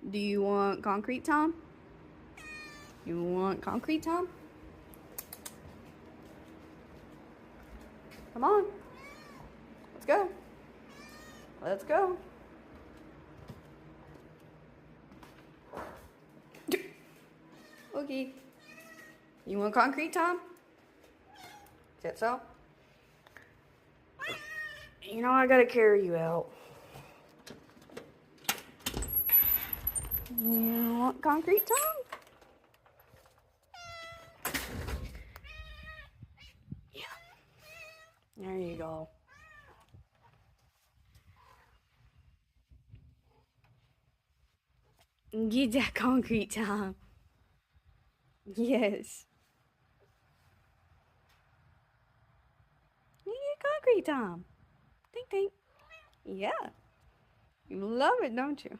Do you want concrete, Tom? You want concrete, Tom? Come on. Let's go. Let's go. Okay. You want concrete, Tom? Is that so? You know I gotta carry you out. You want concrete, Tom? Yeah. There you go. Get that concrete, Tom. Yes. You get concrete, Tom. Think, think. Yeah. You love it, don't you?